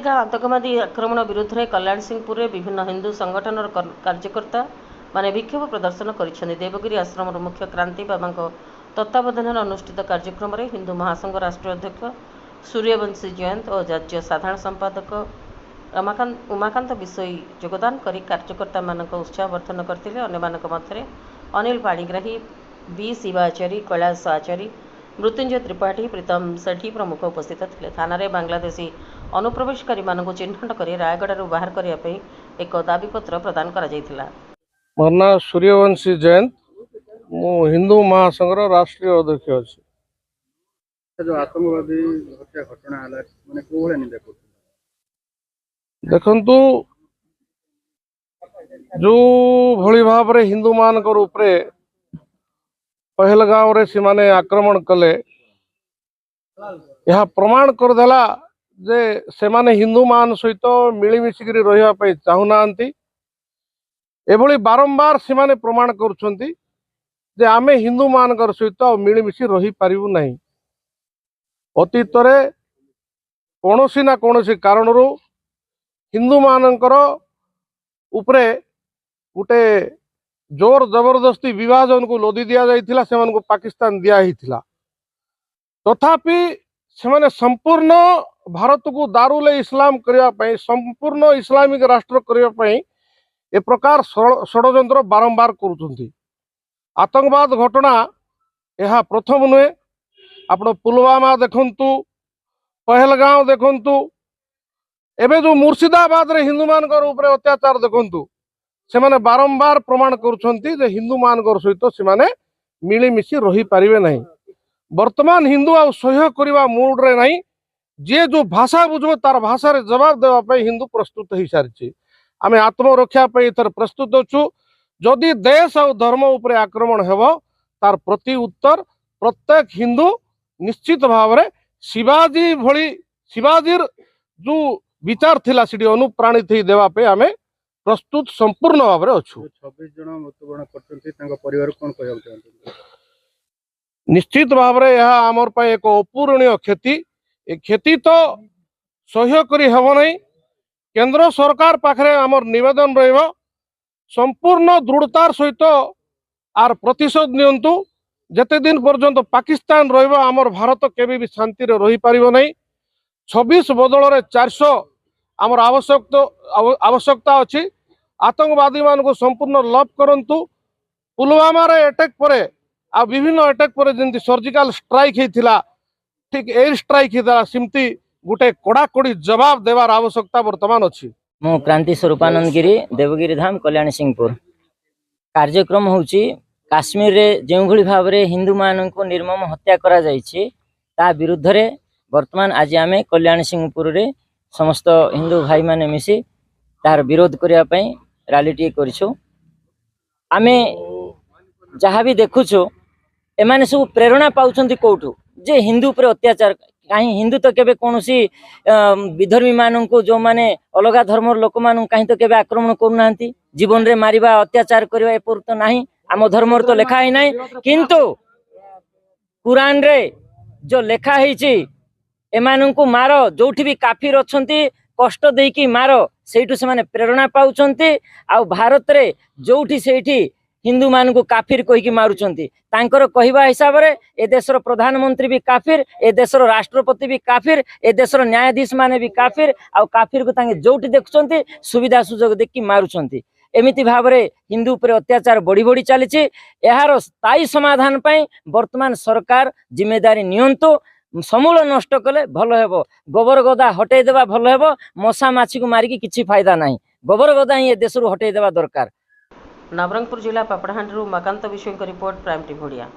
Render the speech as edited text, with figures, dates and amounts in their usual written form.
पहलगाम आतंकवादी आक्रमण विरुद्ध में कल्याण सिंहपुर में विभिन्न हिंदू संगठन कार्यकर्ता माने विक्षोभ प्रदर्शन कर देवगिरी आश्रम मुख्य क्रांति बाबा तत्वावधान अनुष्ठित कार्यक्रम में हिंदू महासंघ राष्ट्रीय अध्यक्ष सूर्यवंशी जयंत और राज्य साधारण संपादक उमाकांत विषयी योगदान कर कार्यकर्ता मान उत्साहवर्धन करते। अन्य अनिल पाणिग्राही बी शिवाचारी कैलाश आचारी मृत्युंजय त्रिपाठी प्रीतम सेठी प्रमुख उपस्थित थे। थाना बांग्लादेशी अनुप्रवेशकारी मानक चिन्हट कर रायगड़ बाहर करने एक दाबीपत्र प्रदान कर मोर ना सूर्यवंशी जयंत मु हिंदू महासंघ राष्ट्रीय अध्यक्ष अच्छे। जो आतंकवादी हत्या घटना माने को भले निंदा कर देखंतु जो भली भाव रे हिंदू मानकर उपरे पहलगाम रे सिमाने आक्रमण कले यह प्रमाण करदेला जे सेमाने हिंदू मान सहित मिलमिशिक रहा चाहूना एभली बारंबार सेमाने प्रमाण करुछंती जे आमे हिंदू मानकर सहित मिलमिशि रही पारिबु नहीं। अतीत रे कोनोसी ना कोनोसी कारणरू हिंदू मानकर उपरे गुटे जोर जबरदस्ती विभाजन को लदी दिया जाइथिला, सेमान को पाकिस्तान दिया ही थिला। तथापि सेमाने संपूर्ण भारत को दारुले इस्लाम करिया पई, संपूर्ण इस्लामिक राष्ट्र करिया पई ए प्रकार षडयंत्र बारंबार करुछंती। आतंकवाद घटना यह प्रथम नुहे। आपण पुलवामा देखंतु, पहलगाम देखंतु, एबे जो मुर्शिदाबाद रे हिंदू मानकर ऊपर अत्याचार देखंतु, सेमाने बारंबार प्रमाण करुछंती जे हिंदू मानकर सहित सेमाने मिलिमिशि रही पारिबे नहीं। वर्तमान हिंदू आ सह्य करबा मूड रे नहीं। जे जो भाषा बुझबो तार भाषा रे जवाब देवा पे हिंदू प्रस्तुत ही सारिछि। आमे आत्मरक्षा पे इथर प्रस्तुत अछु। जदि देश और धर्म उपरे आक्रमण हेबो तार प्रति उत्तर प्रत्येक हिंदू निश्चित भाव रे शिवाजी भली शिवाजीर जो विचार थिला सिडी अनुप्राणित ही देवा पे आमे प्रस्तुत संपूर्ण भाव रे अछु। 26 जन मृत्युवरण करछंती, तांका परिवार कोन कहब चाहंती? निश्चित भाव रे यह आमर पे एक अपूरणीय क्षति। ए क्षति तो सह्य करी हेबो नहीं। केंद्र सरकार पाखरे आमर निवेदन रहिबो संपूर्ण दृढ़तार सहित आर प्रतिशोध नियंतु। जते दिन पर्यंत पाकिस्तान रहिबो आमर भारत केबे भी शांति रे रही पारिबो नहीं। 26 बदल रे 400 आमर आवश्यकता अछि। आतंकवादी मान को संपूर्ण लॉक करंतु। पुलवामा रे अटैक परे आ विभिन्न अटैक परे जेंति सर्जिकल स्ट्राइक हेतिला, ठीक एयर स्ट्राइक हेतिला, सिमती गुटे कड़ाकड़ी जवाब देवार आवश्यकता वर्तमान अछि। मु क्रांति स्वरूपानंद गिरी देवगिरी धाम कल्याण सिंहपुर। कार्यक्रम होउची काश्मीर रे जेउ भली भाव रे हिंदू मान को निर्मम हत्या करा जायछि ता विरुद्ध रे वर्तमान आज आमे कल्याण सिंहपुर रे समस्त हिंदू भाई माने मिसी तार विरोध करिया पई रैली टी करछु। आमे जहाँ भी देखुछु एमाने सब प्रेरणा पाउछंती कोठु जे हिंदू पर अत्याचार कहीं हिंदू तो केबे कोनोसी विधर्मी मानन को जो माने अलगा धर्मर लोक मानन कहीं तो केबे आक्रमण करूनांती। जीवन रे मारिबा अत्याचार करबा एपर तो नाही, आम धर्मर तो लेखा ही नाही। किंतु कुरान रे जो लेखा हिची एमानन को मारो, जोठी भी काफिर अछंती कष्ट देकी मारो, सेठु से माने प्रेरणा पाउछंती। आ भारत रे जोठी सेठी हिंदू मान को काफिर कहीकि मारुचंती। तांकर कहिबा हिसाब रे ए देशर प्रधानमंत्री भी काफिर, ए देशर राष्ट्रपति भी काफिर, ए देशर न्यायाधीश माने भी काफिर। आ काफिर को तांगे जोठी देखुचंती सुविधा सुजोग देखि मारुचंती। एमिति भाव रे हिंदू पर अत्याचार बढ़ी बढ़ी चलीछि। एहार स्थायी समाधान पई वर्तमान सरकार जिम्मेदारी नियंतु। समूल नष्ट कले भल हेबो, गोबर गदा हटै देबा भल हेबो। मशा माछी को मारिकी किछि फायदा नाही। गोबर गदा ही ए देशरु हटै देबा दरकार। नवरंगपुर जिला पापड़ाहांडी उमाकांत विषय रिपोर्ट प्राइम टीवी ओडिया।